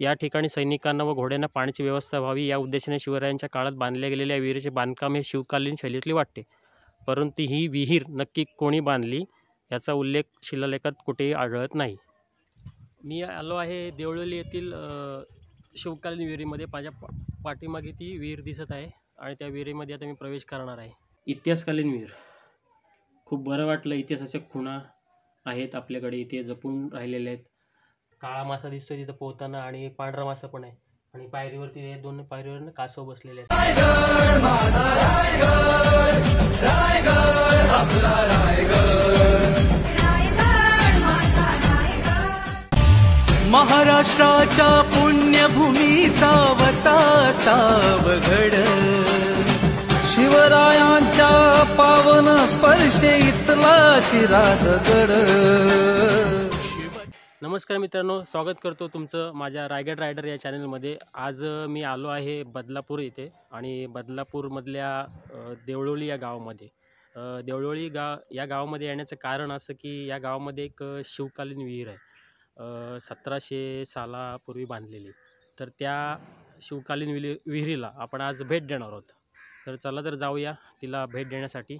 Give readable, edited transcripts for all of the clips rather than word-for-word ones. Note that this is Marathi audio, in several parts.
या ठिकाणी सैनिकांना व घोड्यांना पाण्याची व्यवस्था व्हावी या उद्देशाने शिवरायांच्या काळात बांधल्या गेलेल्या विहिरीचे बांधकाम हे शिवकालीन शैलीतले वाटते. परंतु ही विहीर नक्की कोणी बांधली याचा उल्लेख शिलालेखात कुठेही आढळत नाही. मी आलो आहे देवळोली येथील शिवकालीन विहिरीमध्ये. माझ्या पाठीमागे ती विहीर दिसत आहे आणि त्या विहिरीमध्ये आता मी प्रवेश करणार आहे. इतिहासकालीन विहीर. खूप बरं वाटलं. इतिहासाच्या खुणा आहेत आपल्याकडे इथे जपून राहिलेल्या आहेत. काळा मासा दिसतोय तिथं पोहताना आणि पांढरा मासा पण आहे आणि पायरीवरती हे दोन पायरीवर कासव बसलेले आहेत. महाराष्ट्राच्या पुण्यभूमीचा वसा सावगड, शिवरायांच्या पावन स्पर्शे इथला चिरातगड. नमस्कार मित्रांनो, स्वागत करतो तुमचं माझ्या रायगड रायडर या चॅनलमध्ये. आज मी आलो आहे बदलापूर इथे आणि बदलापूरमधल्या देवळोली या गावामध्ये. देवळोली या गावामध्ये येण्याचं कारण असं की या गावामध्ये एक शिवकालीन विहीर आहे, 1700 सालापूर्वी बांधलेली. तर त्या शिवकालीन विहिरीला आपण आज भेट देणार आहोत. तर चला तर जाऊया तिला भेट देण्यासाठी.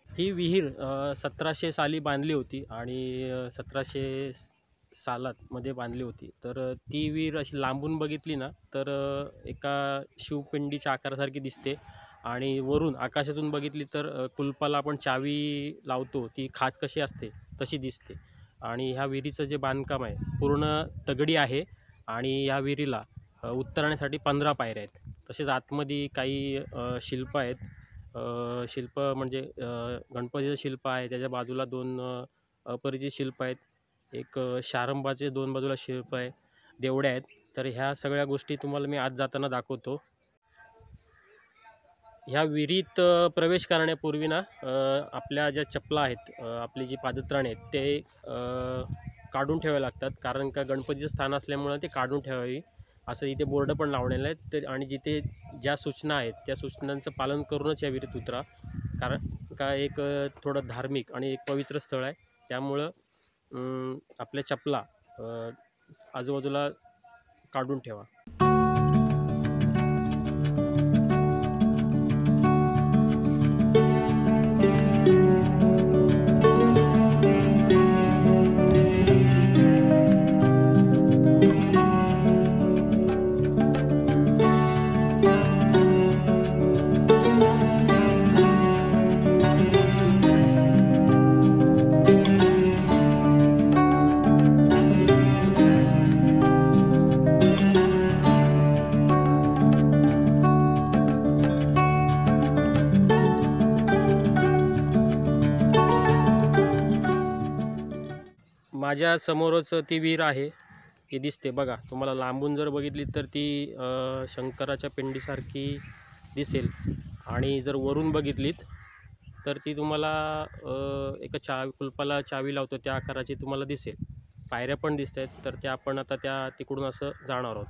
ही विहीर 1700 साली बांधली होती आणि 1700 सालामध्ये बांधली होती. तर ती विहीर अशी लांबून बघितली ना तर एका शिवपिंडीच्या आकारासारखी दिसते आणि वरून आकाशातून बघितली तर कुलपाला आपण चावी लावतो ती खाच कशी असते तशी दिसते. आणि ह्या विहिरीचं जे बांधकाम आहे पूर्ण दगडी आहे आणि ह्या विहिरीला उतरण्यासाठी 15 पायऱ्या आहेत. तसेच आतमध्ये काही शिल्प आहेत. शिल्प म्हणजे गणपतीचं शिल्प आहे, त्याच्या बाजूला 2 अपरिचित शिल्प आहेत, एक शारंबाचे 2 बाजूला शिल्प आहे, देवड्या आहेत. तर ह्या सगळ्या गोष्टी तुम्हाला मी आज जाताना दाखवतो. ह्या विहिरीत प्रवेश करण्यापूर्वी ना आपल्या ज्या चपला आहेत, आपली जी पादत्राणे आहेत ते काढून ठेवावे लागतात. कारण का गणपतीचं स्थान असल्यामुळं ते काढून ठेवावी असं इथे बोर्ड पण लावलेलं आहे. तर आणि जिथे ज्या सूचना आहेत त्या सूचनांचं पालन करूनच या विहिरीत उतरा. कारण का एक थोडं धार्मिक आणि एक पवित्र स्थळ आहे, त्यामुळं आपल्या चपला आजूबाजूला काढून ठेवा. माझ्या समोरच ती विहीर आहे, ती दिसते बघा. तुम्हाला लांबून जर बघितली तर ती शंकराच्या पिंडीसारखी दिसेल आणि जर वरून बघितलीत तर ती तुम्हाला एक कुलपाला चावी लावतो त्या आकाराची तुम्हाला दिसेल. पायऱ्या पण दिसत आहेत, तर त्या आपण आता तिकडून असं जाणार आहोत.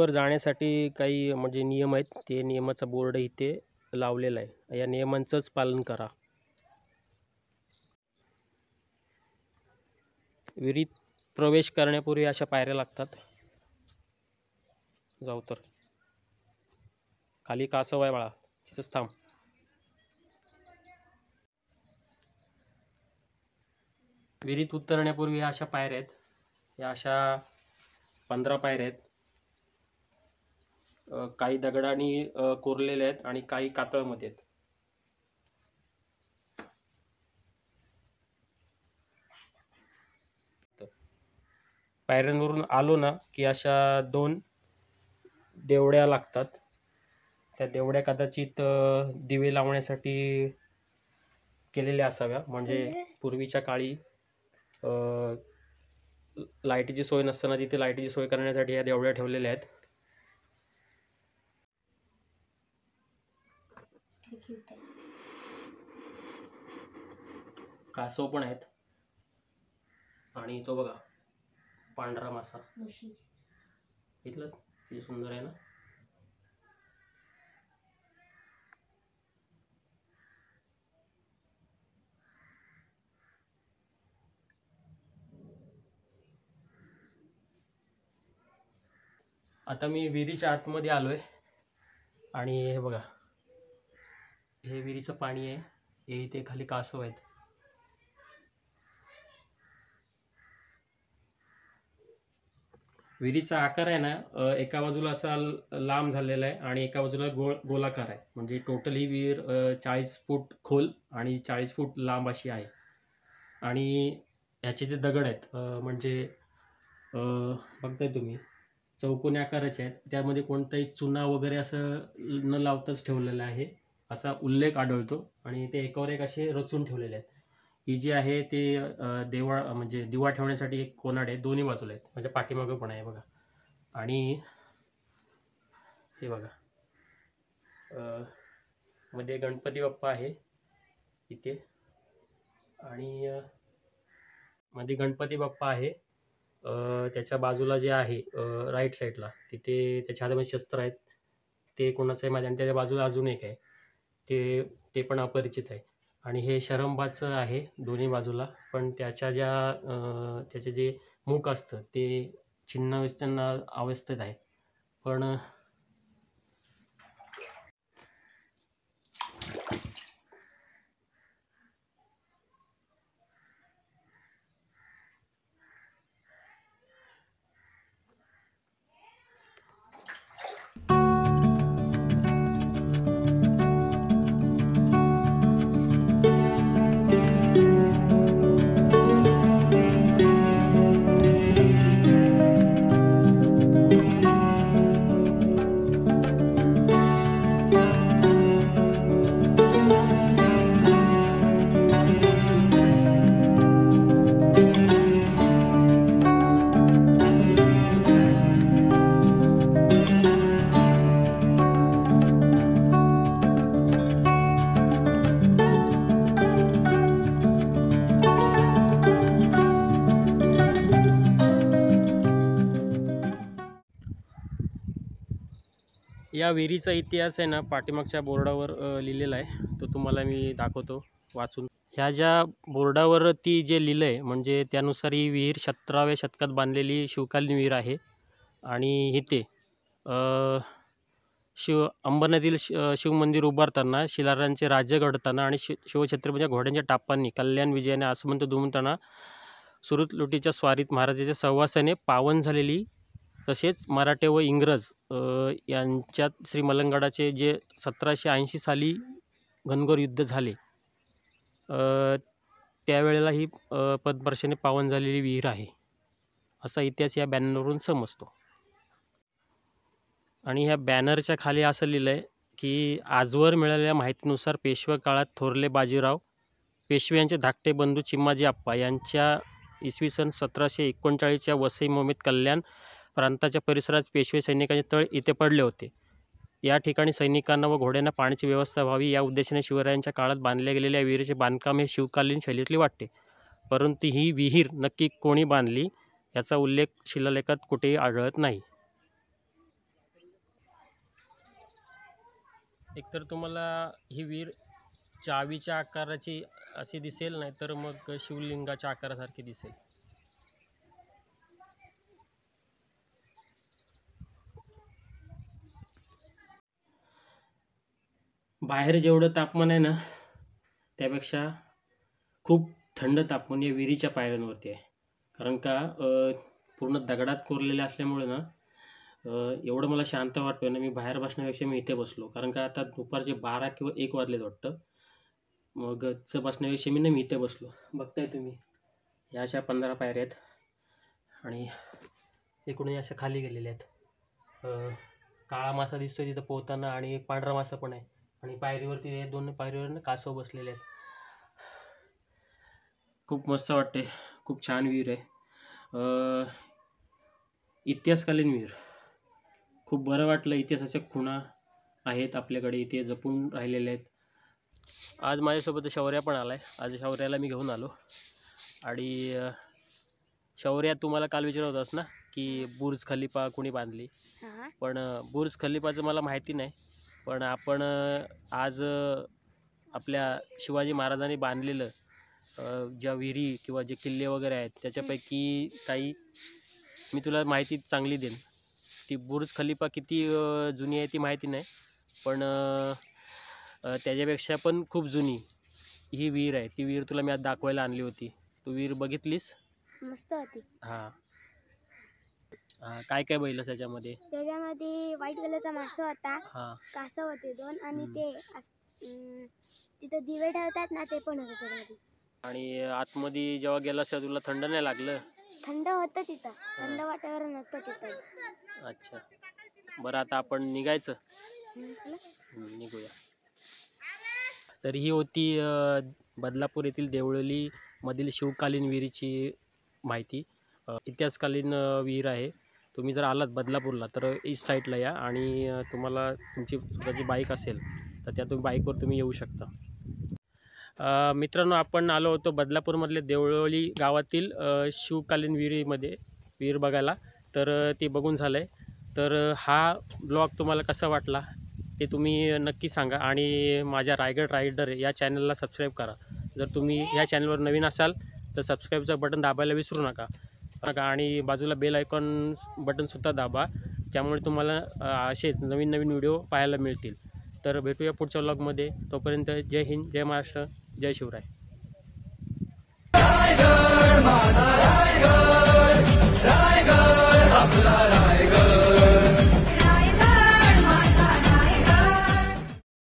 विहिरीवर जाण्यासाठी काही म्हणजे नियम आहेत, ते नियमाचा बोर्ड इथे लावलेला आहे. या नियमांचंच पालन करा. विहिरीत प्रवेश करण्यापूर्वी अशा पायऱ्या लागतात. जाऊ तर खाली कासव आहे बाळा, तिथंच थांब. विहिरीत उतरण्यापूर्वी ह्या अशा पायऱ्या आहेत. या अशा 15 पायऱ्या आहेत. काही दगडांनी कोरलेल्या आहेत आणि काही कातळमध्ये आहेत. पायऱ्यांवरून आलो ना की अशा 2 देवड्या लागतात. त्या देवड्या कदाचित दिवे लावण्यासाठी केलेल्या असाव्या, म्हणजे पूर्वीच्या काळी लाईटीची सोय नसताना तिथे लाईटीची सोय करण्यासाठी या देवड्या ठेवलेल्या आहेत. कासव पण आहेत आणि तो बघा पांढरा मासा इथलं किती सुंदर आहे ना. आता मी विहिरीच्या आतमध्ये आलोय आणि हे बघा, हे विहिरीचं पाणी आहे. हे इथे खाली कासव आहेत. विहिरीचा आकार आहे ना, एका बाजूला असा लांब झालेला आहे आणि एका बाजूला गोलाकार आहे. म्हणजे टोटल ही विहीर 40 फूट खोल आणि 40 फूट लांब अशी आहे. आणि ह्याचे जे दगड आहेत म्हणजे बघताय तुम्ही चौकोनी आकाराचे आहेत. त्यामध्ये कोणताही चुना वगैरे असं न लावताच ठेवलेलं आहे असा उल्लेख आढळतो. आणि ते एकावर एक असे रचून ठेवलेले आहेत. ही जी आहे ते म्हणजे दिवा ठेवण्यासाठी एक कोनाड आहे, दोन्ही बाजूला आहेत. म्हणजे पाठीमागं पण आहे बघा. आणि हे बघा मध्ये गणपती बाप्पा आहे इथे. आणि मध्ये गणपती बाप्पा आहे. त्याच्या बाजूला जे आहे राईट साईडला तिथे त्याच्या हातामध्ये शस्त्र आहेत. ते कोणाचं आहे माझ्या. आणि त्याच्या बाजूला अजून एक आहे, ते पण अपरिचित आहे. आणि हे शरंबाचं आहे दोन्ही बाजूला. पण त्याच्या त्याचे जे मुख असतं ते छिन्नविच्छिन्न अवस्थेत आहे. पण या विहिरीचा इतिहास आहे ना पाठीमागच्या बोर्डावर लिहिलेला आहे. तो तुम्हाला मी दाखवतो वाचून. ह्या ज्या बोर्डावर ती जे लिहिलं आहे म्हणजे त्यानुसार ही विहीर 17व्या शतकात बांधलेली शिवकालीन विहीर आहे. आणि इथे अंबरनाथील शिवमंदिर उभारताना, शिलारांचे राज्य घडताना आणि शिवछत्रपतीच्या घोड्यांच्या टापांनी कल्याण विजयाने आसमंत दुमताना सुरत लुटीच्या स्वारीत महाराजाच्या सहवासाने पावन झालेली, तसेच मराठे व इंग्रज यांच्यात श्री मलंगडाचे जे 1780 साली घनघोर युद्ध झाले त्यावेळेला ही पद्मपर्शाने पावन झालेली विहीर आहे असा इतिहास या बॅनरवरून समजतो. आणि ह्या बॅनरच्या खाली असं लिहिलं आहे की आजवर मिळालेल्या माहितीनुसार पेशवे काळात थोरले बाजीराव पेशवे यांचे धाकटे बंधू चिम्माजी आप्पा यांच्या इसवी सन 1739च्या वसई मोहिमेत कल्याण प्रांताच्या परिसरात पेशवे सैनिकांचे तळ इथे पडले होते. या ठिकाणी सैनिकांना व घोड्यांना पाण्याची व्यवस्था व्हावी या उद्देशाने शिवरायांच्या काळात बांधल्या गेलेल्या विहिरीचे बांधकाम हे शिवकालीन शैलीतले वाटते. परंतु ही विहीर नक्की कोणी बांधली याचा उल्लेख शिलालेखात कुठेही आढळत नाही. एकतर तुम्हाला ही विहीर चावीच्या आकाराची अशी दिसेल, नाही तर मग शिवलिंगाच्या आकारासारखी दिसेल. बाहेर जेवढं तापमान आहे ना, त्यापेक्षा खूप थंड तापमान या विहिरीच्या पायऱ्यांवरती आहे. कारण का पूर्ण दगडात कोरलेल्या असल्यामुळे ना एवढं मला शांत वाटतं ना, मी बाहेर बसण्यापेक्षा मी इथे बसलो. कारण का आता दुपारचे 12 किंवा 1 वाजलेत वाटतं. मग इथं बसण्यापेक्षा मी ना मी इथे बसलो. बघताय तुम्ही ह्या अशा 15 पायऱ्या आहेत आणि इकडून अशा खाली गेलेल्या आहेत. काळा मासा दिसतोय तिथं पोहताना आणि एक पांढरा मासा पण आहे. आणि पायरीवरती हे 2 पायरीवर कासव बसलेले आहेत. खूप मस्त वाटते. खूप छान विहीर आहे. इतिहासकालीन विहीर. खूप बरं वाटलं. इतिहासाच्या खुणा आहेत आपल्याकडे, इथे जपून राहिलेल्या आहेत. आज माझ्यासोबत शौर्या पण आला आहे. आज शौर्याला मी घेऊन आलो. आणि शौर्या, तुम्हाला काल विचारत होतास ना की बुर्ज खलिफा कोणी बांधली. पण बुर्ज खलिफाचं मला माहिती नाही. पण आपण आज आपल्या शिवाजी महाराजांनी बांधलेलं ज्या विहिरी किंवा जे किल्ले वगैरे आहेत त्याच्यापैकी काही मी तुला माहिती चांगली देईन. ती बुर्ज खलिफा किती जुनी आहे ती माहिती नाही, पण त्याच्यापेक्षा पण खूप जुनी ही विहीर आहे. ती विहीर तुला मी आज दाखवायला आणली होती. तू विहीर बघितलीस? मस्त होती. हां. काय काय बघितलं त्याच्यामध्ये? त्याच्यामध्ये व्हाईट कलरचा मासा होता, हां. कासव होते 2 आणि ते तिथं दिवे ठेवतात ना, ते पण होतं त्याच्यामध्ये. आणि आतमध्ये जेव्हा गेलास तुला थंड नाही लागलं? थंड होतं तिथं, थंड वातावरण होतं तिथं. अच्छा. बरं, आता आपण निघायचं? चला. निघूया. तर ही होती बदलापूर येथील देवळोली मधील शिवकालीन विहिरीची माहिती. इतिहासकालीन विहीर आहे. तुम्ही जर आलात बदलापूरला तर ईस्ट साईडला या आणि तुम्हाला तुमची स्वतःची बाईक असेल तर त्या तुम्ही बाईकवर तुम्ही येऊ शकता. मित्रांनो, आपण आलो होतो बदलापूरमधले देवळोली गावातील शिवकालीन विहीर बघायला. तर ते बघून झालं आहे. तर हा ब्लॉग तुम्हाला कसा वाटला ते तुम्ही नक्की सांगा. आणि माझ्या रायगड रायडर या चॅनलला सबस्क्राईब करा. जर तुम्ही या चॅनलवर नवीन असाल तर सबस्क्राईबचं बटन दाबायला विसरू नका. आणि बाजूला बेल आयकॉन बटनसुद्धा दाबा. त्यामुळे तुम्हाला असेच नवीन नवीन व्हिडिओ पाहायला मिळतील. तर भेटूया पुढच्या व्लॉगमध्ये. तोपर्यंत जय हिंद, जय महाराष्ट्र, जय शिवराय. रायगड माझा रायगड, रायगड आपला